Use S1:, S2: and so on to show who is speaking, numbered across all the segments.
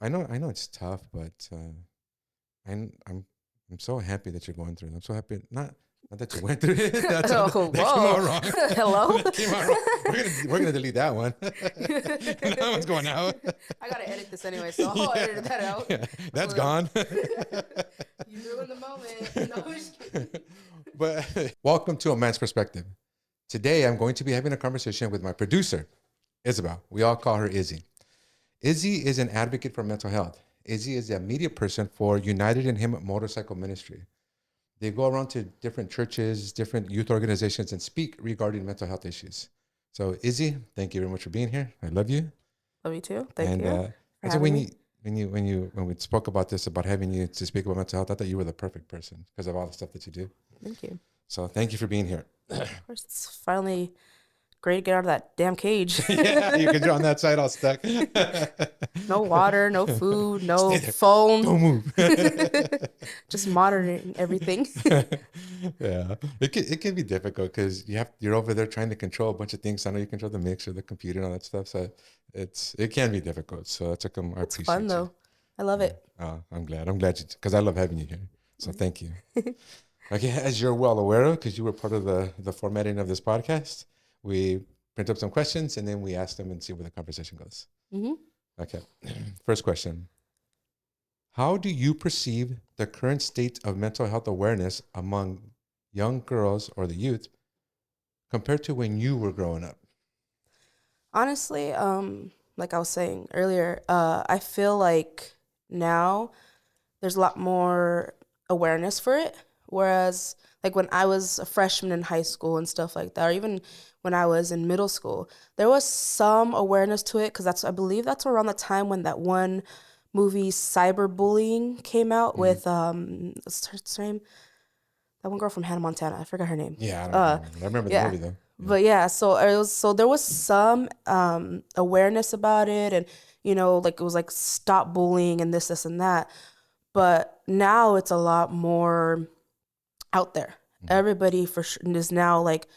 S1: I know it's tough, but I'm I'm I'm so happy that you're going through it. I'm so happy not that you went through it.
S2: Oh,
S1: That came
S2: whoa.
S1: out wrong.
S2: Hello?
S1: That came out wrong. We're gonna delete that one. That one's going out.
S2: I gotta edit this anyway, so I'll
S1: Yeah,
S2: edit that out.
S1: yeah, that's
S2: Well,
S1: gone.
S2: you ruined the moment. No, I'm just kidding.
S1: But welcome to A Man's Perspective. Today, I'm going to be having a conversation with my producer, Isabel. We all call her Izzy. Izzy is an advocate for mental health. Izzy is the media person for United in Him Motorcycle Ministry. They go around to different churches, different youth organizations, and speak regarding mental health issues. So, Izzy, thank you very much for being here. I love you.
S2: Love you too. Thank
S1: And
S2: you for
S1: and so
S2: having
S1: when
S2: me.
S1: when we spoke about this, about having you to speak about mental health, I thought you were the perfect person because of all the stuff that you do.
S2: Thank you.
S1: So thank you for being here.
S2: Of course, it's finally great to get out of that damn cage.
S1: Yeah, you can draw on that side all stuck.
S2: No water, no food,
S1: Stay
S2: no
S1: there.
S2: phone.
S1: Don't move.
S2: Just monitoring everything.
S1: Yeah, it can be difficult because you're over there trying to control a bunch of things. I know you control the mixer, the computer, and all that stuff. So it can be difficult. So that's like I
S2: It's fun
S1: appreciate you.
S2: though. I love
S1: Yeah.
S2: it.
S1: Oh, I'm glad. I'm glad you because I love having you here. So thank you. Okay, as you're well aware of, because you were part of the formatting of this podcast, we print up some questions and then we ask them and see where the conversation goes.
S2: Hmm.
S1: Okay. First question. How do you perceive the current state of mental health awareness among young girls or the youth compared to when you were growing up?
S2: Honestly, like I was saying earlier, I feel like now there's a lot more awareness for it. Whereas, like when I was a freshman in high school and stuff like that, or even when I was in middle school, there was some awareness to it because I believe that's around the time when that one movie Cyberbullying came out
S1: Mhm.
S2: with what's her name? That one girl from Hannah Montana. I forgot her name.
S1: Yeah, I
S2: Uh,
S1: remember. I remember the
S2: yeah.
S1: movie though. Yeah.
S2: But yeah, so there was some awareness about it, and like it was like stop bullying and this and that. But now it's a lot more out there.
S1: Mhm.
S2: Everybody for sure is now like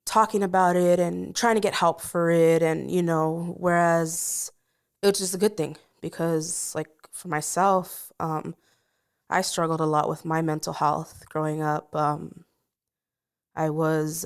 S2: talking about it and trying to get help for it, and whereas it's just a good thing because like for myself, I struggled a lot with my mental health growing up. I was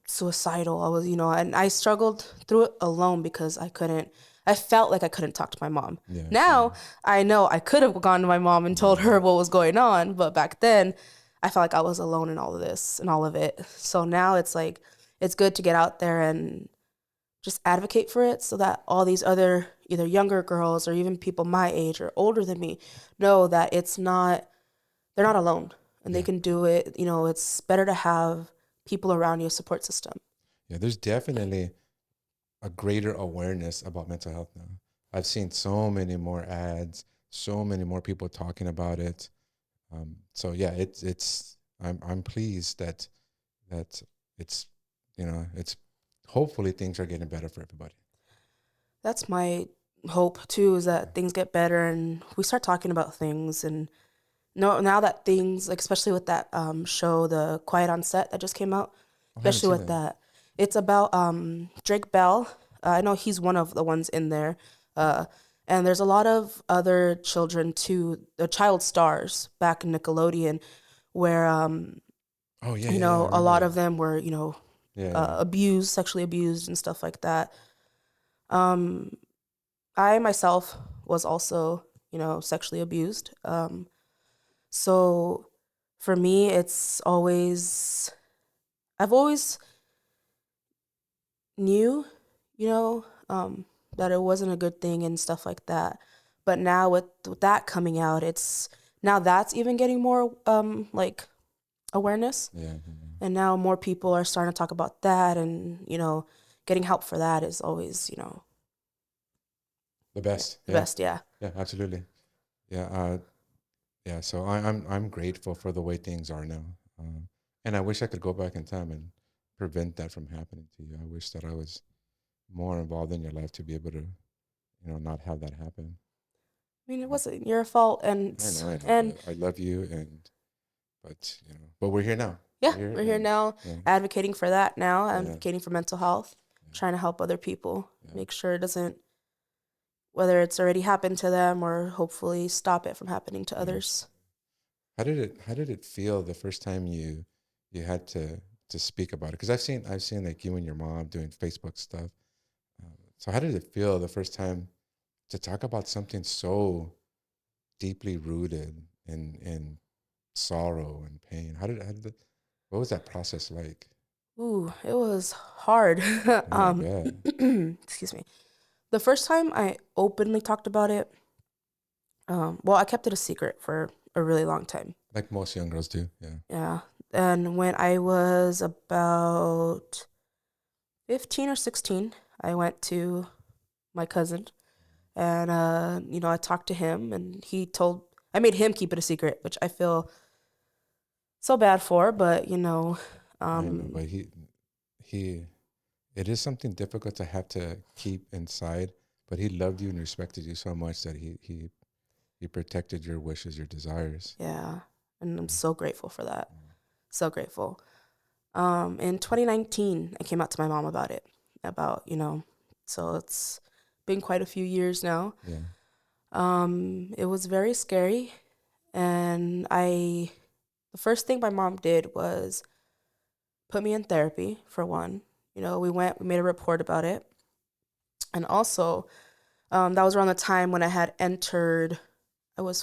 S2: suicidal. I was, and I struggled through it alone because I felt like I couldn't talk to my mom.
S1: Yeah, same.
S2: Now I know I could have gone to my mom and told
S1: Yeah.
S2: her what was going on, but back then I felt like I was alone in all of this and all of it. So now it's like, it's good to get out there and just advocate for it so that all these other either younger girls or even people my age or older than me know that they're not alone and they
S1: Yeah.
S2: can do it. It's better to have people around you, a support system.
S1: Yeah, there's definitely a greater awareness about mental health now. I've seen so many more ads, so many more people talking about it. So yeah, it's I'm pleased that it's it's hopefully things are getting better for everybody.
S2: That's my hope too, is that things get better and we start talking about things. And no, now that things, like especially with that show, The Quiet on Set that just came out,
S1: I haven't
S2: especially
S1: seen
S2: with
S1: that.
S2: that, it's about Drake Bell. I know he's one of the ones in there. Uh, and there's a lot of other children too, the child stars back in Nickelodeon, where
S1: Oh yeah, I
S2: a
S1: remember
S2: lot
S1: that.
S2: of them were
S1: Yeah.
S2: abused, sexually abused, and stuff like that. Um, I myself was also sexually abused. So for me, I've always knew, you know, um, that it wasn't a good thing and stuff like that. But now with that coming out, it's now that's even getting more like awareness,
S1: Yeah.
S2: and now more people are starting to talk about that, and getting help for that is always
S1: The best.
S2: the
S1: Yeah.
S2: best. Yeah.
S1: Yeah, absolutely. Yeah. Yeah. So I'm grateful for the way things are now. And I wish I could go back in time and prevent that from happening to you. I wish that I was more involved in your life to be able to, not have that happen.
S2: I mean, it wasn't your fault, and
S1: I know,
S2: and
S1: but I love you, but we're here now.
S2: yeah,
S1: We're here,
S2: we're here
S1: and
S2: now,
S1: yeah,
S2: advocating for that now,
S1: yeah,
S2: advocating for mental health,
S1: yeah,
S2: trying to help other people,
S1: yeah.
S2: make sure it doesn't. whether it's already happened to them or hopefully stop it from happening to
S1: Yeah.
S2: others.
S1: How did it feel the first time you had to speak about it? Because I've seen like you and your mom doing Facebook stuff. So how did it feel the first time to talk about something so deeply rooted in sorrow and pain? What was that process like?
S2: Ooh, it was hard.
S1: Yeah, I bet.
S2: Excuse me. The first time I openly talked about it, well, I kept it a secret for a really long time.
S1: Like most young girls do. Yeah.
S2: Yeah. And when I was about 15 or 16, I went to my cousin and, I talked to him and I made him keep it a secret, which I feel so bad for, but,
S1: I know,
S2: um,
S1: but he it is something difficult to have to keep inside, but he loved you and respected you so much that he protected your wishes, your desires.
S2: yeah. And I'm
S1: Yeah.
S2: so grateful for that. So grateful. In 2019, I came out to my mom about it, so it's been quite a few years now.
S1: Yeah.
S2: It was very scary, and the first thing my mom did was put me in therapy for one. We made a report about it, and also, that was around the time when I was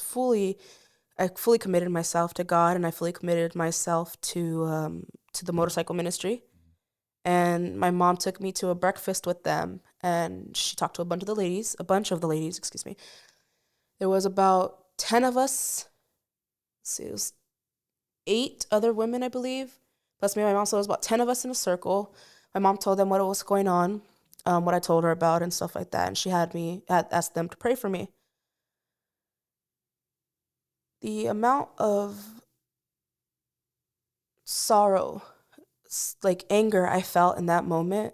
S2: I fully committed myself to God, and I fully committed myself to the motorcycle ministry. And my mom took me to a breakfast with them, and she talked to a bunch of the ladies, excuse me. There was about 10 of us. Let's see, it was 8 other women, I believe, plus me and my mom. So it was about 10 of us in a circle. My mom told them what was going on, what I told her about, and stuff like that. And she had asked them to pray for me. The amount of sorrow, like anger I felt in that moment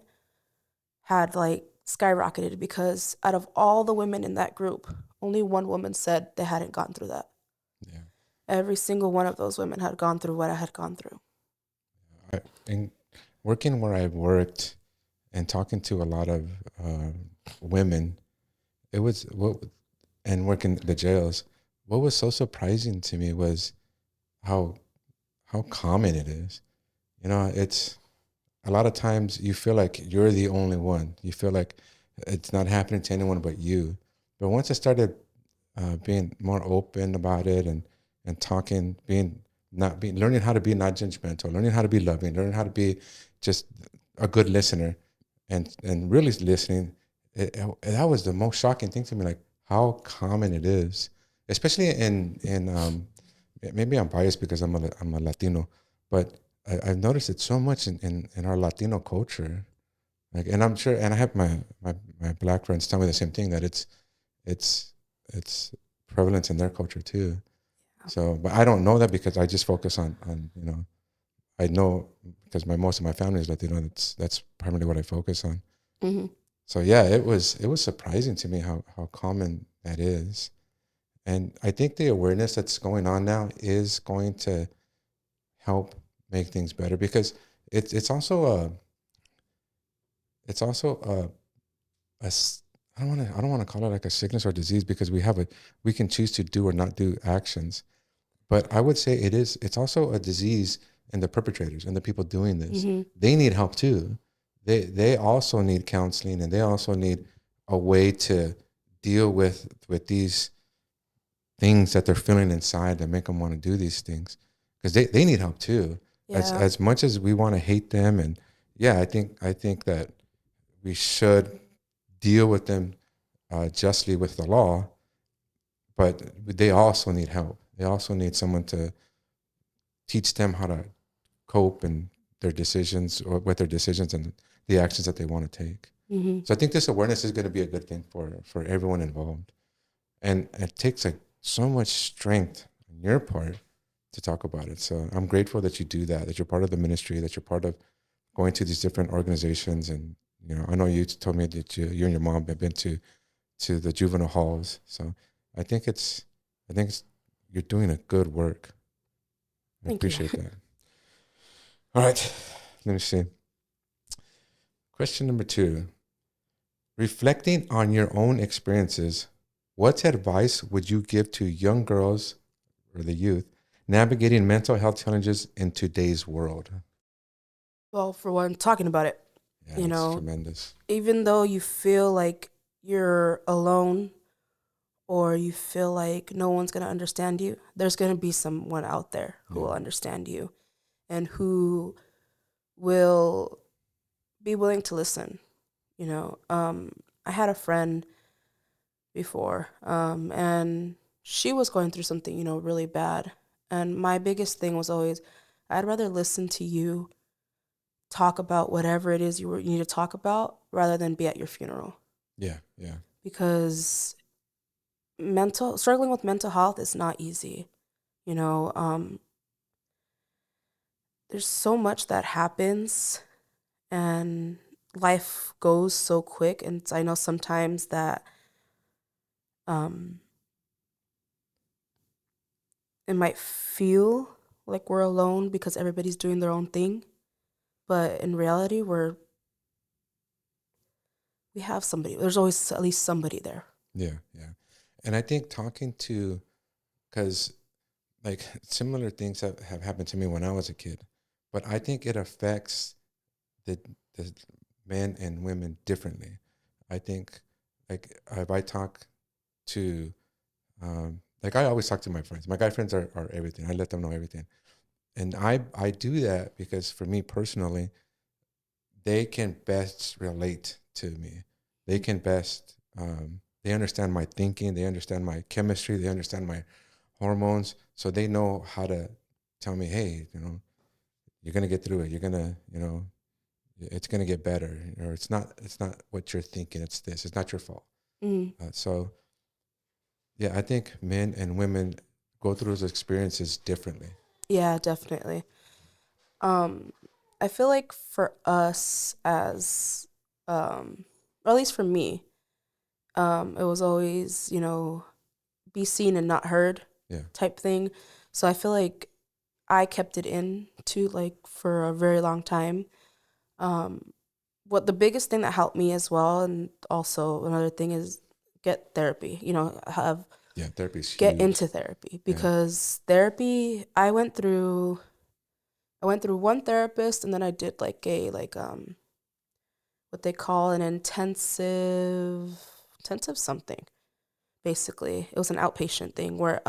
S2: had like skyrocketed because out of all the women in that group, only one woman said they hadn't gone through that.
S1: Yeah.
S2: Every single one of those women had gone through what I had gone through.
S1: And working where I've worked and talking to a lot of women, it was what and working the jails. What was so surprising to me was how how common it is. It's a lot of times you feel like you're the only one. You feel like it's not happening to anyone but you. But once I started being more open about it and talking, learning how to be not judgmental, learning how to be loving, learning how to be just a good listener, and really listening. That was the most shocking thing to me, like how common it is, especially in maybe I'm biased because I'm a Latino, but I've noticed it so much in our Latino culture. Like, and I'm sure, and I have my black friends tell me the same thing, that it's it's prevalent in their culture too. So, but I don't know that because I just focus on I know because most of my family is Latino. That's primarily what I focus on.
S2: Hmm.
S1: So yeah, it was surprising to me how common that is, and I think the awareness that's going on now is going to help make things better because it's also a s- I don't want to call it like a sickness or disease because we can choose to do or not do actions. But I would say it's also a disease in the perpetrators and the people doing this.
S2: Hmm.
S1: They need help too. They also need counseling, and they also need a way to deal with these things that they're feeling inside that make them want to do these things, because they need help too. As
S2: Yeah.
S1: as much as we want to hate them, and yeah, I think that we should deal with them justly with the law, but they also need help. They also need someone to teach them how to cope and their decisions, or with their decisions and the actions that they want to take.
S2: Hmm.
S1: So I think this awareness is going to be a good thing for everyone involved, and it takes like so much strength on your part to talk about it. So I'm grateful that you do that. That you're part of the ministry. That you're part of going to these different organizations. And I know you told me that you and your mom have been to the juvenile halls. So I think it's you're doing a good work. I
S2: Thank you.
S1: appreciate that. All right, let me see. Question number 2. Reflecting on your own experiences, what advice would you give to young girls or the youth navigating mental health challenges in today's world?
S2: Well, for one, talking about it,
S1: Yeah,
S2: you
S1: it's
S2: know,
S1: tremendous.
S2: even though you feel like you're alone or you feel like no one's going to understand you, there's going to be someone out there who
S1: Yeah.
S2: will understand you and who will be willing to listen. I had a friend before, and she was going through something, really bad. And my biggest thing was always, I'd rather listen to you talk about whatever it is you need to talk about rather than be at your funeral.
S1: Yeah. Yeah.
S2: Because struggling with mental health is not easy. You know, there's so much that happens and life goes so quick. And I know sometimes that um, it might feel like we're alone because everybody's doing their own thing. But in reality, we have somebody. There's always at least somebody there.
S1: Yeah. Yeah. And I think talking to, because like similar things have happened to me when I was a kid, but I think it affects the the men and women differently. I think like if I talk to like I always talk to my friends. My guy friends are everything. I let them know everything. And I do that because for me personally, they can best relate to me. They can best they understand my thinking, they understand my chemistry, they understand my hormones, so they know how to tell me, hey, you're gonna get through it. You're gonna, it's gonna get better. Or it's not what you're thinking. It's this. It's not your fault.
S2: Mm.
S1: So yeah, I think men and women go through those experiences differently.
S2: Yeah, definitely. Um, I feel like for us as, or at least for me, it was always, be seen and not heard
S1: Yeah,
S2: type thing. So I feel like I kept it in too, like for a very long time. Um, what the biggest thing that helped me as well, and also another thing is get therapy.
S1: yeah. Therapy is
S2: Get
S1: huge.
S2: into therapy
S1: Yeah,
S2: because therapy. I went through one therapist, and then I did like a what they call an intensive something. Basically, it was an outpatient thing where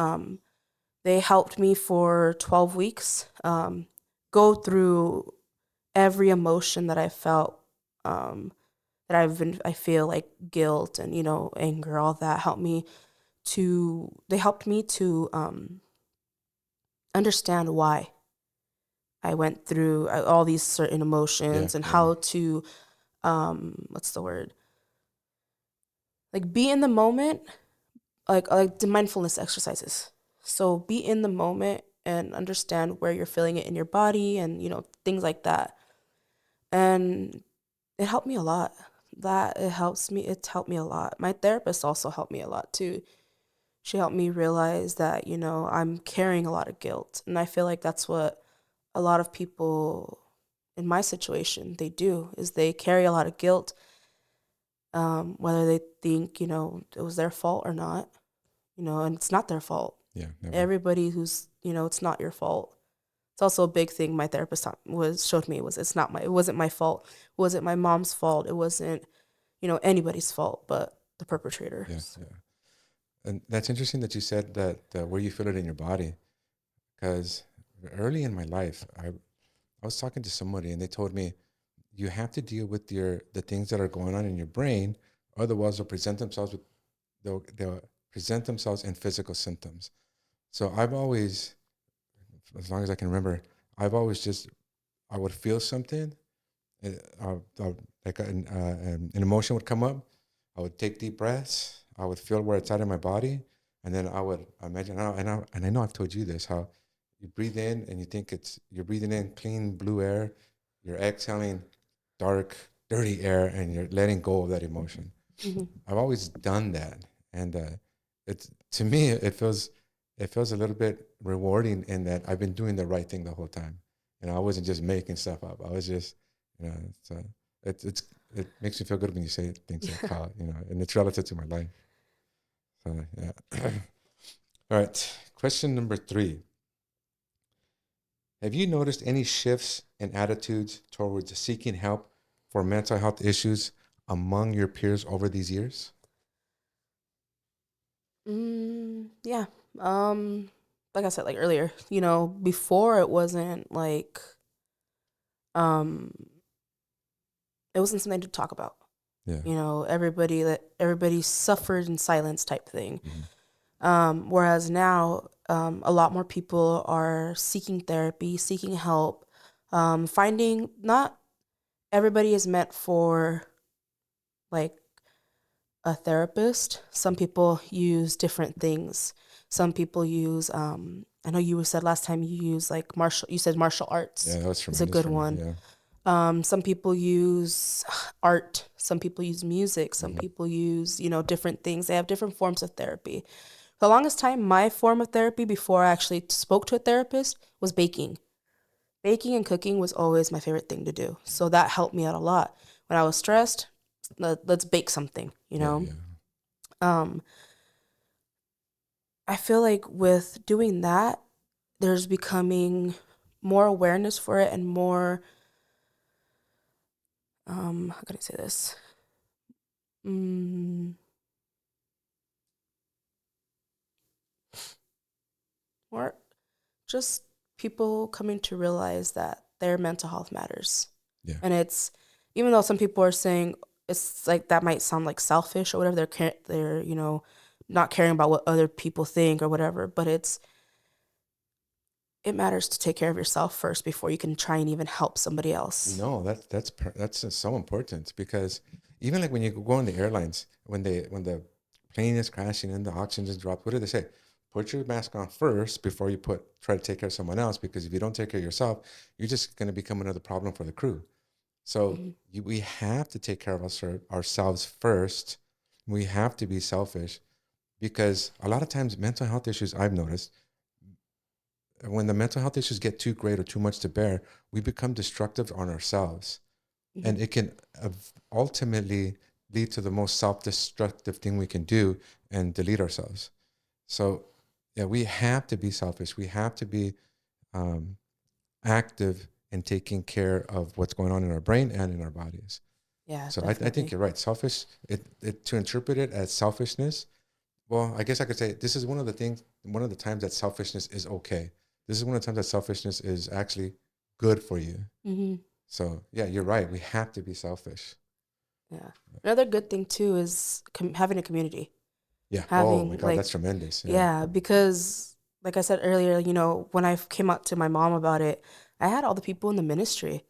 S2: they helped me for 12 weeks go through every emotion that I felt, I feel like guilt and, anger, all that they helped me to understand why I went through all these certain
S1: yeah,
S2: emotions and
S1: yeah,
S2: how to, what's the word? Like be in the moment, like the mindfulness exercises. So be in the moment and understand where you're feeling it in your body and, things like that. And it helped me a lot. It's helped me a lot. My therapist also helped me a lot too. She helped me realize that, I'm carrying a lot of guilt. And I feel like that's what a lot of people in my situation, they do, is they carry a lot of guilt, whether they think, it was their fault or not, and it's not their fault.
S1: yeah. Never.
S2: Everybody who's, it's not your fault. It's also a big thing my therapist showed me was it wasn't my fault. It wasn't my mom's fault. It wasn't, anybody's fault but the
S1: Yeah,
S2: perpetrators.
S1: yeah. And that's interesting that you said that where you feel it in your body, because early in my life, I was talking to somebody and they told me you have to deal with the things that are going on in your brain, otherwise they'll present themselves in physical symptoms. So I've always, as long as I can remember, I've always just I would feel something, like an emotion would come up. I would take deep breaths. I would feel where it's at in my body, and then I would imagine. And I know I've told you this, how you breathe in and you think you're breathing in clean blue air, you're exhaling dark, dirty air, and you're letting go of that emotion.
S2: Hmm.
S1: I've always done that, and it's to me it feels a little bit rewarding in that I've been doing the right thing the whole time. I wasn't just making stuff up. I was just, you know, it's it makes me feel good when you say things like how, and it's relative to my life. So, yeah. All right. Question number 3. Have you noticed any shifts in attitudes towards seeking help for mental health issues among your peers over these years?
S2: Yeah. Like I said, like earlier, before um, it wasn't something to talk about.
S1: Yeah.
S2: Everybody suffered in silence type thing.
S1: Mm-hmm.
S2: Whereas now, a lot more people are seeking therapy, seeking help, finding not everybody is meant for like a therapist. Some people use different things. Some people use, I know you said last time you use like you said martial arts
S1: Yeah, that was
S2: is a
S1: tremendous
S2: good
S1: for me.
S2: one.
S1: Yeah.
S2: Some people use art. Some people use music. Some
S1: Mm-hmm.
S2: people use, different things. They have different forms of therapy. For the longest time, my form of therapy before I actually spoke to a therapist was baking. Baking and cooking was always my favorite thing to do. So that helped me out a lot. When I was stressed, let's bake something,
S1: Yeah, yeah.
S2: Um, I feel like with doing that, there's becoming more awareness for it and more, how can I say this? Mm, more just people coming to realize that their mental health matters.
S1: Yeah.
S2: And it's, even though some people are saying it's like that might sound like selfish or whatever, they're not caring about what other people think or whatever, but it matters to take care of yourself first before you can try and even help somebody else.
S1: No, that's just so important because even like when you go on the airlines, when the plane is crashing and the oxygen is dropped, what do they say? Put your mask on first before you try to take care of someone else, because if you don't take care of yourself, you're just going to become another problem for the crew. So
S2: Mm-hmm.
S1: we have to take care of ourselves first. We have to be selfish because a lot of times mental health issues, I've noticed, when the mental health issues get too great or too much to bear, we become destructive on ourselves.
S2: Mm-hmm.
S1: And it can ultimately lead to the most self-destructive thing we can do and delete ourselves. So, yeah, we have to be selfish. We have to be um, active in taking care of what's going on in our brain and in our bodies.
S2: Yeah,
S1: So I think
S2: definitely.
S1: you're right. Selfish, to interpret it as selfishness, well, I guess I could say this is one of the times that selfishness is okay. This is one of the times that selfishness is actually good for you.
S2: Mm-hmm.
S1: So yeah, you're right. We have to be selfish.
S2: Yeah. Another good thing too is having a community.
S1: Yeah. Oh my
S2: Having
S1: God,
S2: like,
S1: that's tremendous. Yeah.
S2: yeah, because like I said earlier, when I came out to my mom about it, I had all the people in the ministry.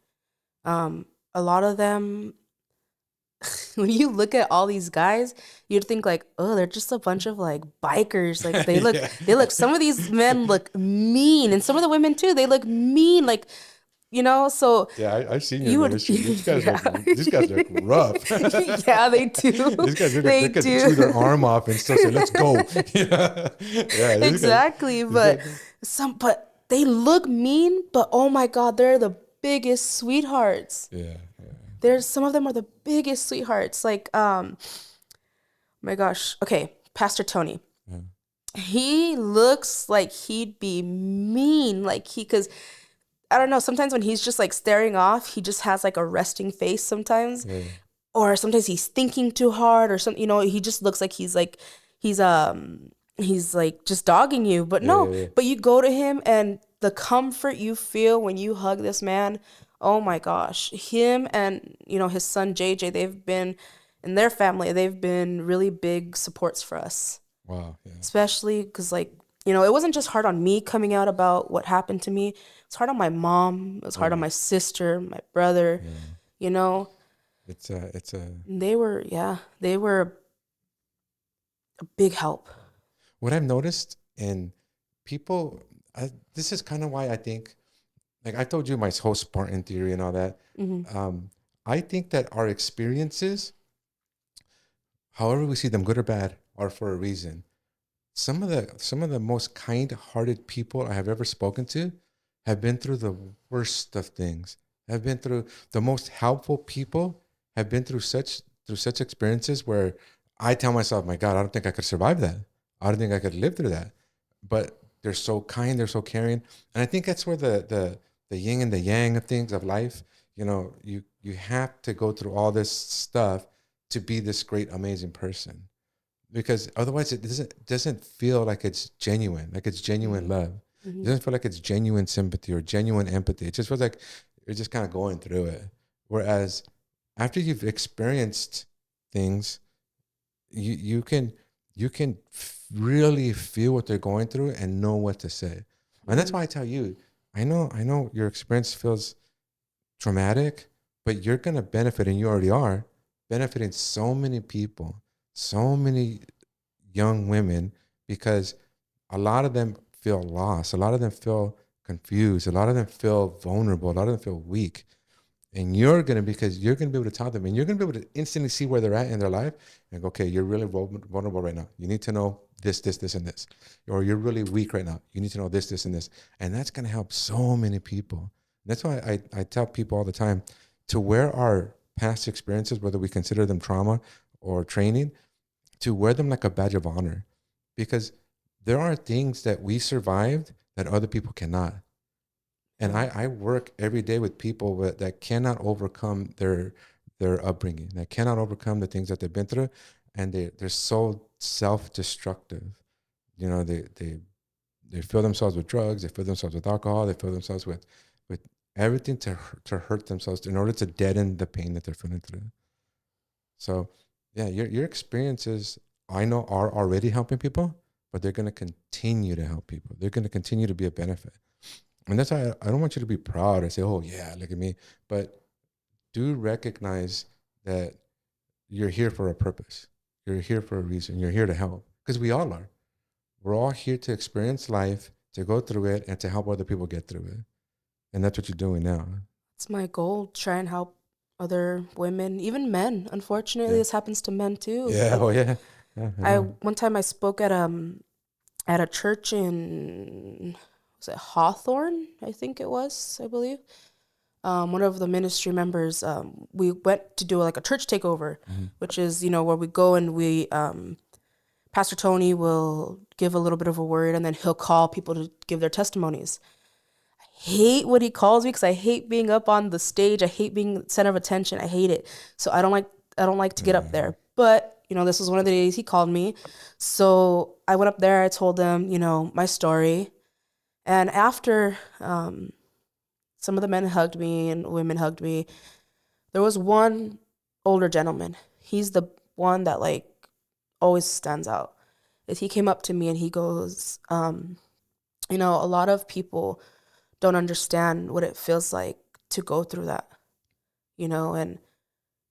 S2: A lot of them, when you look at all these guys, you'd think like, oh, they're just a bunch of like bikers. Like
S1: Yeah.
S2: some of these men look mean, and some of the women too, they look mean. Like, so
S1: Yeah, I've seen your
S2: you would,
S1: ministry.
S2: yeah,
S1: These guys look rough.
S2: yeah, they do,
S1: These guys they
S2: they
S1: could chew their
S2: do.
S1: arm off and still say, "Let's go." Yeah, yeah.
S2: Exactly,
S1: These guys.
S2: but they look mean, but oh my God, they're the biggest sweethearts.
S1: Yeah, yeah,
S2: There's some of them are the biggest sweethearts. Like, my gosh. Okay, Pastor Tony.
S1: yeah,
S2: He looks like he'd be mean, like cause I don't know, sometimes when he's just like staring off, he just has like a resting face sometimes.
S1: yeah,
S2: Or sometimes he's thinking too hard or something, he just looks like he's he's like just dogging you. But
S1: yeah,
S2: no,
S1: yeah, yeah.
S2: but you go to him and the comfort you feel when you hug this man, oh my gosh. Him and his son JJ, they've been in their family, they've been really big supports for us.
S1: Wow, yeah.
S2: Especially because like, it wasn't just hard on me coming out about what happened to me. It's hard on my mom, it was
S1: Oh
S2: hard on
S1: yeah,
S2: my sister, my brother,
S1: yeah.
S2: you know
S1: It's a.
S2: they were a big help.
S1: What I've noticed in people, this is kind of why I think, like I told you, my whole Spartan theory and all that.
S2: Hmm.
S1: Um, I think that our experiences, however we see them, good or bad, are for a reason. Some of the most kind-hearted people I have ever spoken to have been through the worst of things. Have been through the most helpful people have been through such experiences where I tell myself, my God, I don't think I could survive that. I don't think I could live through that. But they're so kind, they're so caring. And I think that's where the yin and the yang of things of life, you have to go through all this stuff to be this great, amazing person. Because otherwise it doesn't feel like it's genuine, like it's genuine love. It
S2: Mm-hmm.
S1: doesn't feel like it's genuine sympathy or genuine empathy. It just feels like you're just kind of going through it. Whereas after you've experienced things, you can really feel what they're going through and know what to say. And that's
S2: Mm-hmm.
S1: why I tell you, I know your experience feels traumatic, but you're gonna benefit, and you already are benefiting so many people, so many young women, because a lot of them feel lost, a lot of them feel confused, a lot of them feel vulnerable, a lot of them feel weak. And because you're gonna be able to tell them, and you're gonna be able to instantly see where they're at in their life and go, okay, you're really vulnerable right now. You need to know this, and this. Or you're really weak right now. You need to know this, and this. And that's gonna help so many people. That's why I tell people all the time to wear our past experiences, whether we consider them trauma or training, to wear them like a badge of honor. Because there are things that we survived that other people cannot. And
S2: Yeah.
S1: I work every day with people that cannot overcome their upbringing, that cannot overcome the things that they've been through, and they're so self-destructive. They fill themselves with drugs, they fill themselves with alcohol, they fill themselves with everything to hurt themselves in order to deaden the pain that they're feeling through. So, yeah, your experiences I know are already helping people, but they're going to continue to help people. They're going to continue to be a benefit. And that's why I don't want you to be proud and say, oh, yeah, look at me. But do recognize that you're here for a purpose. You're here for a reason. You're here to help, because we all are. We're all here to experience life, to go through it, and to help other people get through it. And that's what you're doing now.
S2: It's my goal. Try and help other women, even men. Unfortunately,
S1: Yeah.
S2: this happens to men too.
S1: Yeah.
S2: Like
S1: Oh, yeah. Yeah. I
S2: I
S1: know.
S2: one time I spoke at a church in, was it Hawthorne? I think it was. I believe. One of the ministry members. We went to do like a church takeover,
S1: Mhm.
S2: which is where we go and we Pastor Tony will give a little bit of a word and then he'll call people to give their testimonies. Hate what he calls me because I hate being up on the stage. I hate being center of attention. I hate it. So I don't like to get up
S1: Mhm.
S2: there. But this was one of the days he called me. So I went up there. I told him, my story. And after some of the men hugged me and women hugged me, there was one older gentleman. He's the one that like always stands out. Is he came up to me and he goes, a lot of people don't understand what it feels like to go through that, and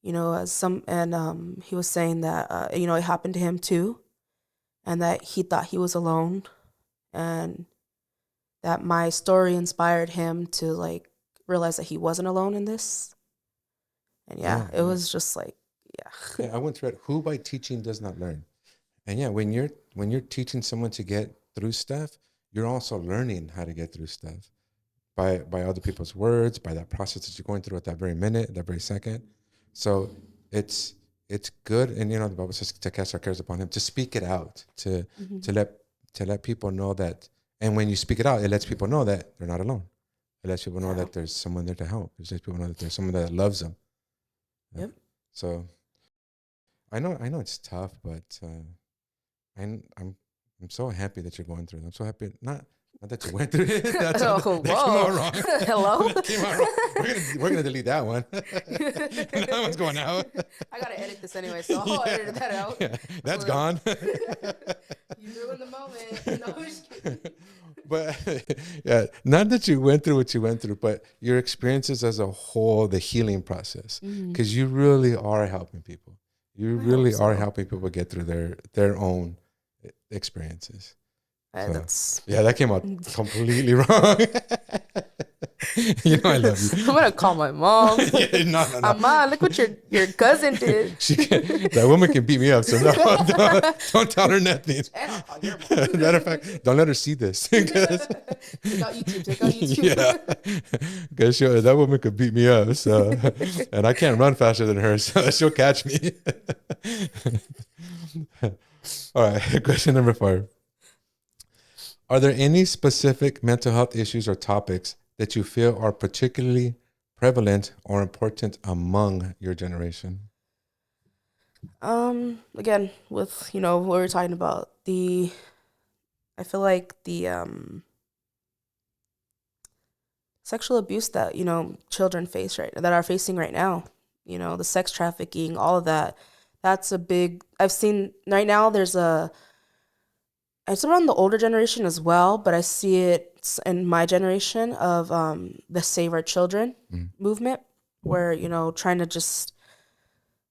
S2: as some and he was saying that it happened to him too, and that he thought he was alone, and that my story inspired him to like realize that he wasn't alone in this. And yeah,
S1: Yeah.
S2: it
S1: Yeah.
S2: was just like, yeah.
S1: Yeah. I went through it. Who by teaching does not learn. And yeah, when you're teaching someone to get through stuff, you're also learning how to get through stuff by other people's words, by that process that you're going through at that very minute, that very second. So it's it's good, and the Bible says to cast our cares upon Him, to speak it out, to
S2: Hmm.
S1: to let to let people know that. And when you speak it out, it lets people know that they're not alone. It lets people know
S2: Yeah.
S1: that there's someone there to help. It lets people know that there's someone that loves them. Yeah.
S2: Yep.
S1: So I know it's tough, but I'm so happy that you're going through it. I'm so happy, not that you went through it.
S2: Oh,
S1: That came
S2: whoa.
S1: out wrong.
S2: Hello.
S1: That came out wrong. We're gonna delete that one. That one's going out.
S2: I gotta edit this anyway, so I'll edit that out.
S1: Yeah, that's
S2: Well,
S1: gone.
S2: you ruined the moment. No, I'm just kidding.
S1: But yeah, not that you went through what you went through, but your experiences as a whole, the healing process,
S2: Mhm.
S1: because you really are helping people. You
S2: I hope
S1: really are
S2: so.
S1: helping people get through their own experiences. So
S2: That's
S1: yeah, that came out completely wrong. You know I love you.
S2: I'm gonna call my mom.
S1: Yeah, no, no, no.
S2: Mama, look what your cousin did.
S1: That woman can beat me up, so no, don't tell her nothing.
S2: And I'll call your mom.
S1: Matter of fact, don't let her see this. 'Cause-
S2: Take out YouTube. Take out YouTube.
S1: yeah, because that woman could beat me up. So, and I can't run faster than her, so she'll catch me. All right, question number 5. Are there any specific mental health issues or topics that you feel are particularly prevalent or important among your generation?
S2: Again, with what we were talking about, I feel like the sexual abuse that children face that are facing right now, the sex trafficking, all of that. That's a big. I've seen right now. It's around the older generation as well, but I see it in my generation of the Save Our Children movement, where trying to just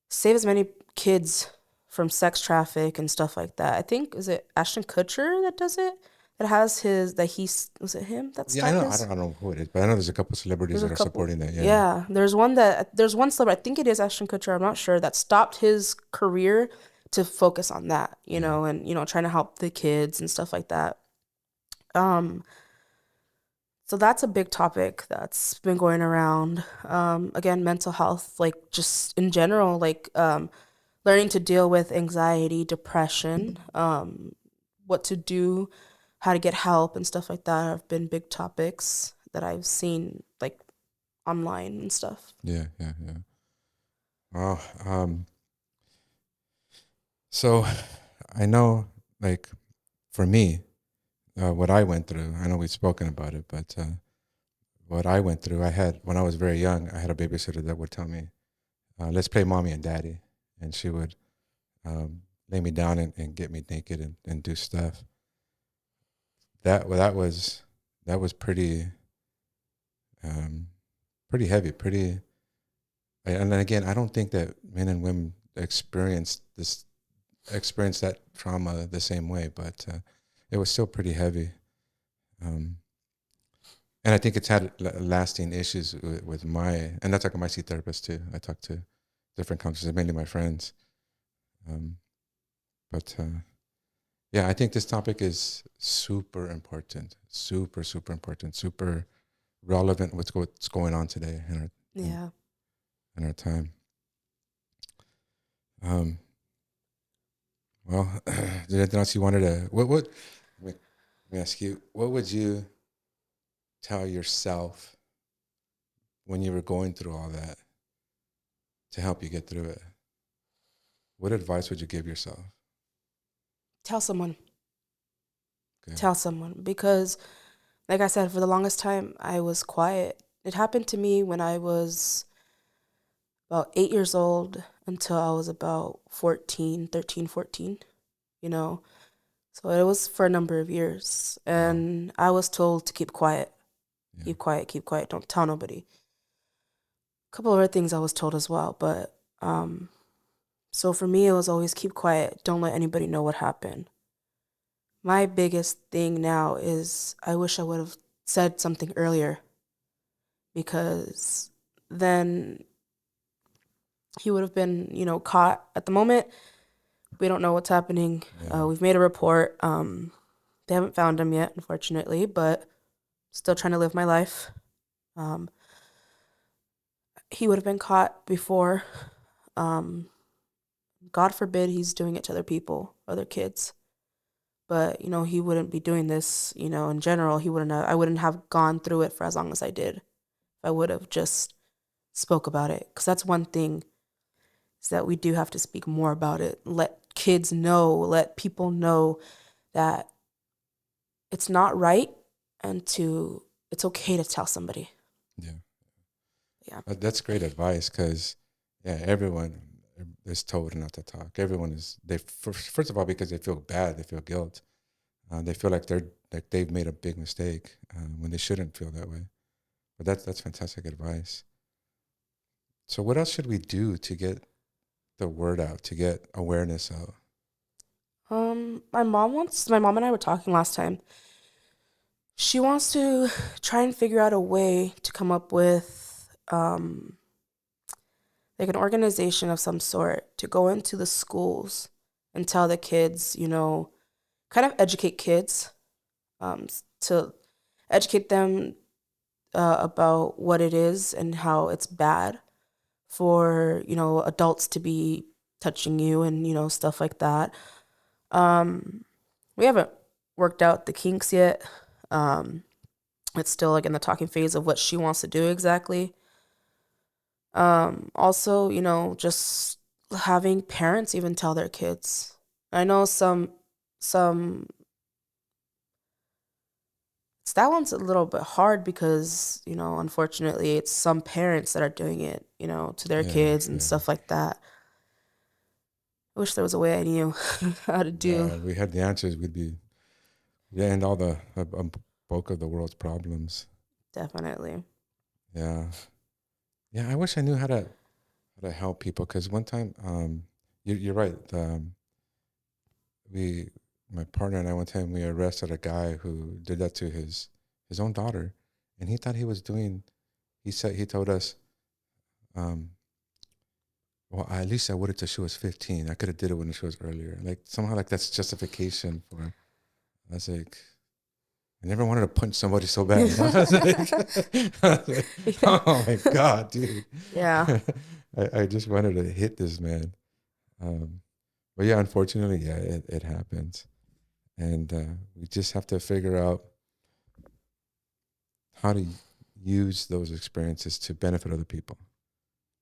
S2: save as many kids from sex traffic and stuff like that. I think is it Ashton Kutcher that does it? That has was it him that
S1: Yeah, I
S2: stopped
S1: know.
S2: his?
S1: I don't know who it is, but I know there's a couple celebrities
S2: There's a
S1: that are
S2: couple.
S1: supporting that. Yeah.
S2: Yeah, there's one celebrity. I think it is Ashton Kutcher. I'm not sure that stopped his career to focus on that. And trying to help the kids and stuff like that. Um, so that's a big topic that's been going around. Again, mental health, like just in general, like learning to deal with anxiety, depression, what to do, how to get help and stuff like that have been big topics that I've seen like online and stuff.
S1: Yeah, yeah, yeah. Well, so I know, like, for me, what I went through. I know we've spoken about it, but what I went through, when I was very young, I had a babysitter that would tell me, "Let's play mommy and daddy," and she would lay me down and get me naked and do stuff. That was pretty pretty heavy, pretty. And then again, I don't think that men and women experience that trauma the same way, but it was still pretty heavy. And I think it's had lasting issues with and I talk to my C therapist too. I talk to different counselors, mainly my friends. But yeah, I think this topic is super important, super, super important, super relevant with what's going on today in our time. Well, is there anything else you wanted to? Let me ask you, what would you tell yourself when you were going through all that to help you get through it? What advice would you give yourself?
S2: Tell someone.
S1: Okay.
S2: Tell someone, because like I said, for the longest time I was quiet. It happened to me when I was about 8 years old until I was about 13, 14, So it was for a number of years. And I was told to keep quiet. Yeah. Keep quiet. Don't tell nobody. A couple of other things I was told as well. But so for me, it was always keep quiet. Don't let anybody know what happened. My biggest thing now is I wish I would have said something earlier, because then he would have been, caught. At the moment, we don't know what's happening. Yeah. We've made a report. They haven't found him yet, unfortunately, but still trying to live my life. He would have been caught before. God forbid he's doing it to other people, other kids. But, he wouldn't be doing this, in general. I wouldn't have gone through it for as long as I did if I would have just spoke about it. Because that's one thing, is that we do have to speak more about it. Let kids know, let people know that it's not right, and it's okay to tell somebody. Yeah.
S1: That's great advice, because, yeah, everyone is told not to talk. Everyone is, first of all, because they feel bad, they feel guilt. They feel like they've made a big mistake when they shouldn't feel that way. But that's fantastic advice. So what else should we do to get the word out, to get awareness out?
S2: My mom and I were talking last time. She wants to try and figure out a way to come up with like an organization of some sort to go into the schools and tell the kids, kind of educate kids, to educate them about what it is and how it's bad for, adults to be touching you and, stuff like that. Um, we haven't worked out the kinks yet. Um, it's still like in the talking phase of what she wants to do exactly. Also, just having parents even tell their kids. I know some that one's a little bit hard because, unfortunately it's some parents that are doing it, to their
S1: Yeah,
S2: kids and
S1: yeah,
S2: stuff like that. I wish there was a way I knew how to do.
S1: yeah. We had the answers. We'd be yeah, and all the bulk of the world's problems.
S2: Definitely.
S1: Yeah, yeah. I wish I knew how to help people because one time, you're right. We, my partner and I, one time we arrested a guy who did that to his own daughter, and he thought he was doing. He told us, um, well, at least I would have till she was 15. I could have did it when she was earlier. Like somehow, like that's justification for. I was like, I never wanted to punch somebody so bad. I was like,
S2: Yeah.
S1: oh my god, dude!
S2: Yeah.
S1: I just wanted to hit this man. Um, but yeah, unfortunately, yeah, it happens, and we just have to figure out how to use those experiences to benefit other people.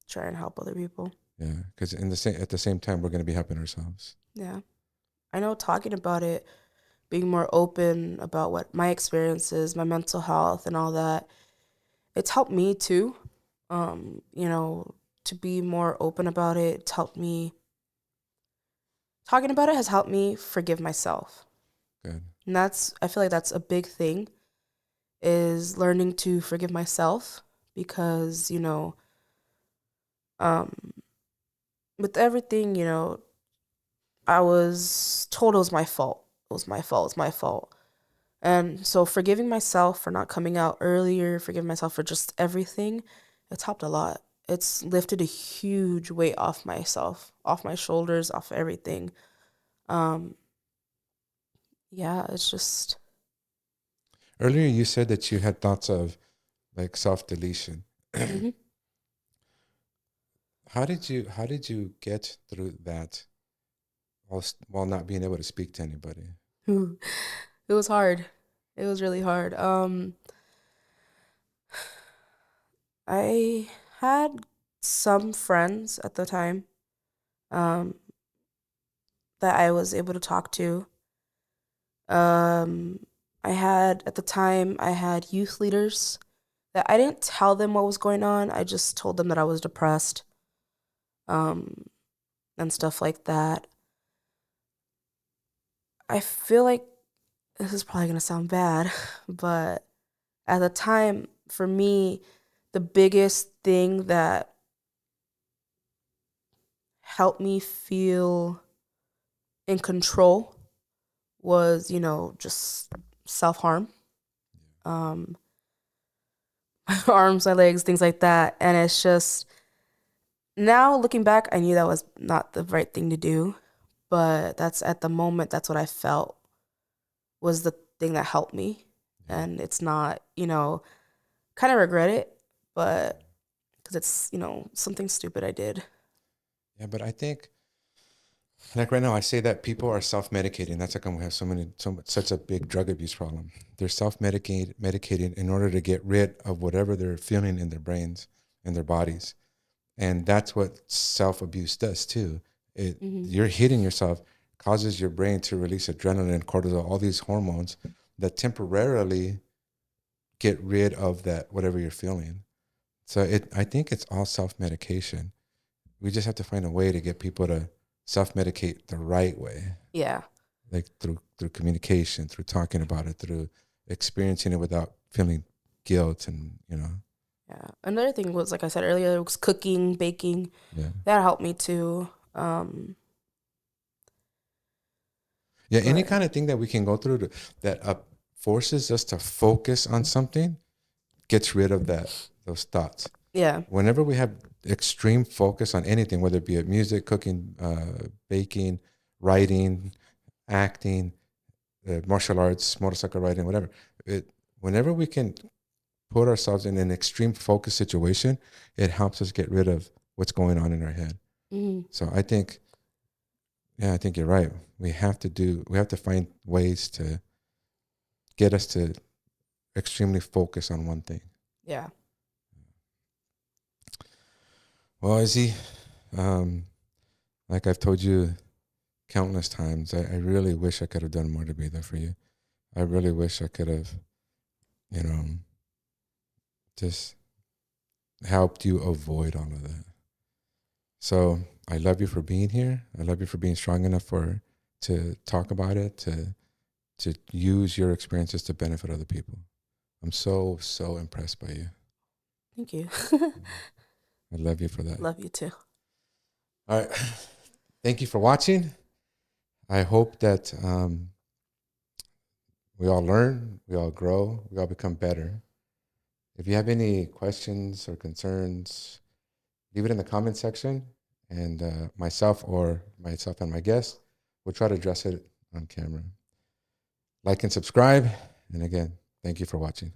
S2: Try and help other people.
S1: Yeah, because in the same at the same time, we're going to be helping ourselves.
S2: Yeah. I know talking about it, being more open about what my experiences, my mental health and all that, it's helped me too. To be more open about it, it's helped me talking about it has helped me forgive myself.
S1: Good.
S2: And I feel like that's a big thing is learning to forgive myself because, um, with everything, I was told it was my fault. It was my fault. It's my fault. And so forgiving myself for not coming out earlier, forgiving myself for just everything, it's helped a lot. It's lifted a huge weight off myself, off my shoulders, off everything. Um, yeah, it's just
S1: Earlier, you said that you had thoughts of like self deletion.
S2: mhm.
S1: How did you get through that while not being able to speak to anybody?
S2: It was hard. It was really hard. I had some friends at the time um, that I was able to talk to. Um, at the time, I had youth leaders that I didn't tell them what was going on. I just told them that I was depressed um, and stuff like that. I feel like this is probably going to sound bad, but at the time, for me, the biggest thing that helped me feel in control was, just self harm. Um, my arms, my legs, things like that. And it's just now looking back, I knew that was not the right thing to do. But that's at the moment, that's what I felt was the thing that helped me.
S1: Yeah,
S2: And it's not, kind of regret it, but because it's, something stupid I did.
S1: yeah, but I think like right now, I say that people are self-medicating. That's how come we have such a big drug abuse problem. They're medicating in order to get rid of whatever they're feeling in their brains and their bodies, and that's what self-abuse does too.
S2: Hmm.
S1: You're hitting yourself causes your brain to release adrenaline, cortisol, all these hormones that temporarily get rid of that whatever you're feeling. So I think it's all self-medication. We just have to find a way to get people to self-medicate the right way,
S2: Yeah.
S1: like through communication, through talking about it, through experiencing it without feeling guilt, and
S2: Yeah. Another thing was, like I said earlier, it was cooking, baking.
S1: yeah,
S2: That helped me too. Um,
S1: yeah, any
S2: but
S1: kind of thing that we can go through that forces us to focus on something gets rid of those thoughts.
S2: Yeah.
S1: Whenever we have extreme focus on anything, whether it be music, cooking, baking, writing, acting, martial arts, motorcycle riding, whatever, whenever we can put ourselves in an extreme focus situation, it helps us get rid of what's going on in our head.
S2: Mm-hmm.
S1: So I think you're right. We have to find ways to get us to extremely focus on one thing.
S2: Yeah.
S1: Well, Izzy, like I've told you countless times, I really wish I could have done more to be there for you. I really wish I could have, just helped you avoid all of that. So I love you for being here. I love you for being strong enough to talk about it, to use your experiences to benefit other people. I'm so impressed by you.
S2: Thank you.
S1: I love you for that.
S2: Love you too.
S1: All right. Thank you for watching. I hope that we all learn, we all grow, we all become better. If you have any questions or concerns, leave it in the comment section, and myself and my guest will try to address it on camera. Like and subscribe. And again, thank you for watching.